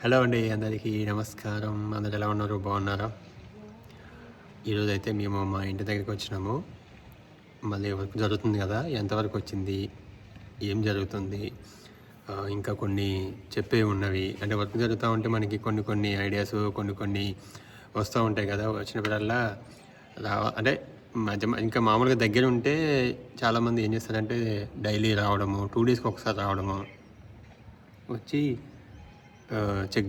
Hello అండి, అందరికీ నమస్కారం. అందరు ఎలా ఉన్నారు? బాగున్నారా? ఈరోజు అయితే మేము మా ఇంటి దగ్గరికి వచ్చినాము. మళ్ళీ వర్క్ జరుగుతుంది కదా, ఎంతవరకు వచ్చింది, ఏం జరుగుతుంది, ఇంకా కొన్ని చెప్పేవి ఉన్నవి. అంటే వర్క్ జరుగుతూ ఉంటే మనకి కొన్ని ఐడియాస్ కొన్ని వస్తూ ఉంటాయి కదా. వచ్చినప్పుడల్లా అంటే ఇంకా మామూలుగా దగ్గర ఉంటే చాలామంది ఏం చేస్తారంటే డైలీ రావడము, 2 డేస్కి ఒకసారి రావడము, వచ్చి చెక్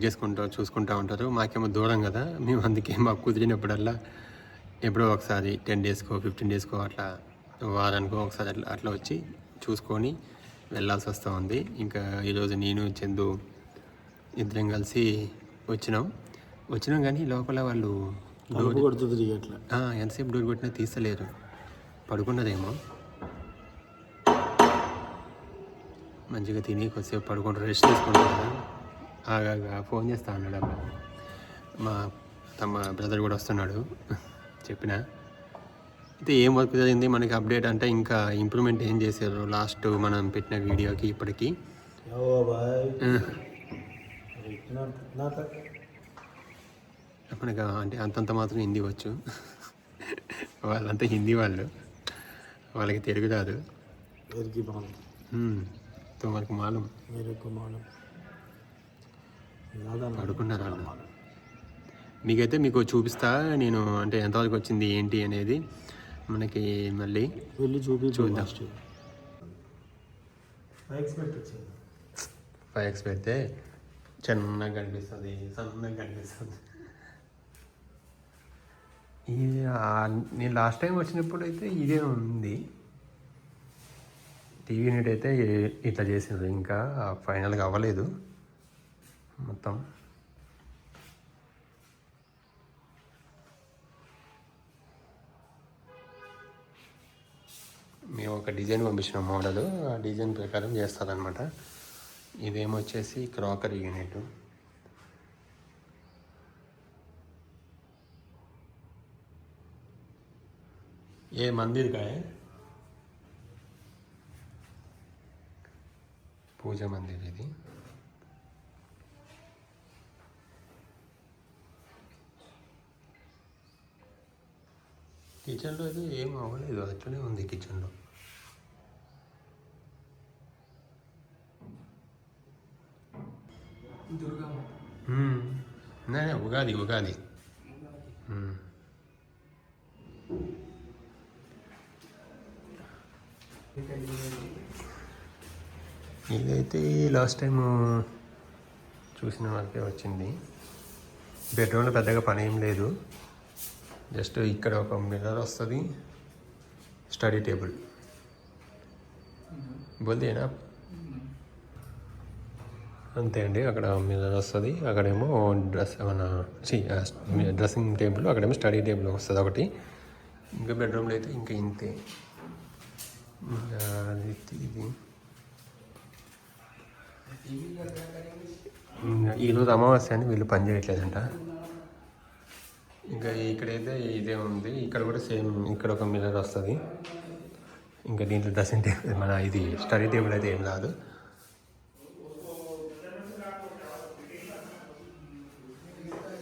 చూసుకుంటూ ఉంటారు. మాకేమో దూరం కదా, మేము అందుకే మాకు కుదిరినప్పుడల్లా ఎప్పుడో ఒకసారి 10 డేస్కో 15 డేస్కో అట్లా, వారానికో ఒకసారి అట్లా వచ్చి చూసుకొని వెళ్ళాల్సి వస్తూ ఉంది. ఇంకా ఈరోజు నేను చందు ఇద్దరం కలిసి వచ్చినాం కానీ లోపల వాళ్ళు ఎంతసేపు డోర్ కొట్టినా తీస్తలేరు. పడుకున్నదేమో, మంచిగా తిని కొద్దిసేపు పడుకుంటారు, రెస్ట్ తీసుకుంటారు కదా. ఫోన్ చేస్తా అన్నాడు అబ్బా, మా బ్రదర్ కూడా వస్తున్నాడు. చెప్పిన అయితే ఏం వర్క్ జరిగింది మనకి అప్డేట్ అంటే, ఇంకా ఇంప్రూవ్మెంట్ ఏం చేశారు లాస్ట్ మనం పెట్టిన వీడియోకి ఇప్పటికీ. మనకు అంటే అంతంత మాత్రం హిందీ వచ్చు. వాళ్ళంతా హిందీ వాళ్ళకి తెలుగు రాదు. మనకు మాలం పడుకున్నారా? మీకు చూపిస్తా నేను, అంటే ఎంతవరకు వచ్చింది ఏంటి అనేది మనకి మళ్ళీ వెళ్ళి చూద్దాం. 5x పెడితే చిన్నగా కనిపిస్తుంది, సన్నగా కనిపిస్తుంది. నేను లాస్ట్ టైం వచ్చినప్పుడు అయితే ఇదే ఉంది. టీవీ యూనిట్ అయితే ఇట్లా చేసింది, ఇంకా ఫైనల్గా అవ్వలేదు మొత్తం. మేము ఒక డిజైన్ పంపించిన మోడల్, ఆ డిజైన్ ప్రకారం చేస్తారనమాట. ఇదేమొచ్చేసి క్రాకరీ యూనిట్. ఏ మందిర్ కా పూజ మందిర్ ఇది. కిచెన్లో అయితే ఏం అవ్వలేదు, అట్లనే ఉంది కిచెన్లో. ఉగాది ఇదైతే లాస్ట్ టైం చూసిన వరకే వచ్చింది. బెడ్రూమ్లో పెద్దగా పని ఏం లేదు, జస్ట్ ఇక్కడ ఒక మిర్రర్ వస్తుంది, స్టడీ టేబుల్ బోల్దేనా అంతే అండి. అక్కడ మిర్రర్ వస్తుంది, అక్కడేమో డ్రెస్సింగ్ టేబుల్, అక్కడేమో స్టడీ టేబుల్ వస్తుంది ఒకటి. ఇంకా బెడ్రూమ్లో అయితే ఇంకా ఇంతే. ఇది ఈరోజు అమావాస్య అని వీళ్ళు పని చేయట్లేదంట. ఇంకా ఇక్కడైతే ఇదే ఉంది, ఇక్కడ కూడా సేమ్, ఇక్కడ ఒక మిర్రర్ వస్తుంది. ఇంకా దీంట్లో డ్రెస్సింగ్ టేబుల్, ఇది స్టడీ టేబుల్ అయితే ఏం రాదు.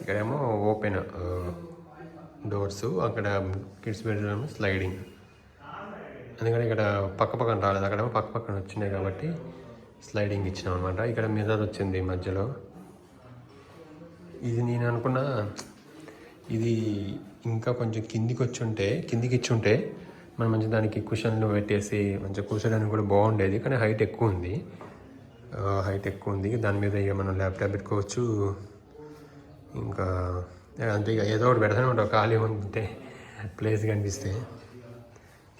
ఇక్కడేమో ఓపెన్ డోర్స్, అక్కడ కిడ్స్ బెడ్రూమ్ స్లైడింగ్. ఎందుకంటే ఇక్కడ పక్కన రాలేదు, అక్కడేమో పక్కన వచ్చినాయి కాబట్టి స్లైడింగ్ ఇచ్చినాం అనమాట. ఇక్కడ మిర్రర్ వచ్చింది మధ్యలో. ఇది నేను అనుకున్నా, ఇది ఇంకా కొంచెం కిందికి ఇచ్చుంటే మనం మంచి దానికి కుషన్లు పెట్టేసి మంచిగా కూర్చోడానికి కూడా బాగుండేది. కానీ హైట్ ఎక్కువ ఉంది, దాని మీద ఇక మనం ల్యాప్టాప్ పెట్టుకోవచ్చు. ఇంకా అంతే, ఇక ఏదో ఒకటి పెడతానే ఉంటాం ఖాళీ ఉంటే, ప్లేస్ కనిపిస్తే.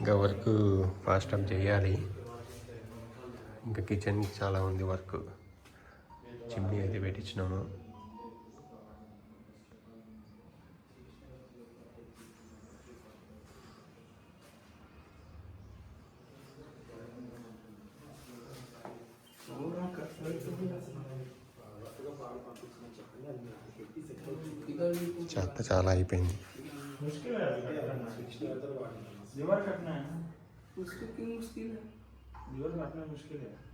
ఇంకా వర్క్ ఫాస్ట్ అప్ చేయాలి. ఇంకా కిచెన్ చాలా ఉంది వర్క్. చిమ్నీ అయితే పెట్టించినాము. చెత్త చాలా అయిపోయింది.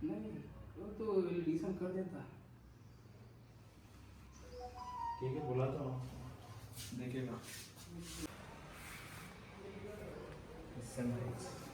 नहीं वो तो रिलेशन कर देता। ठीक है बुलाता हूँ देखेगा सनराइज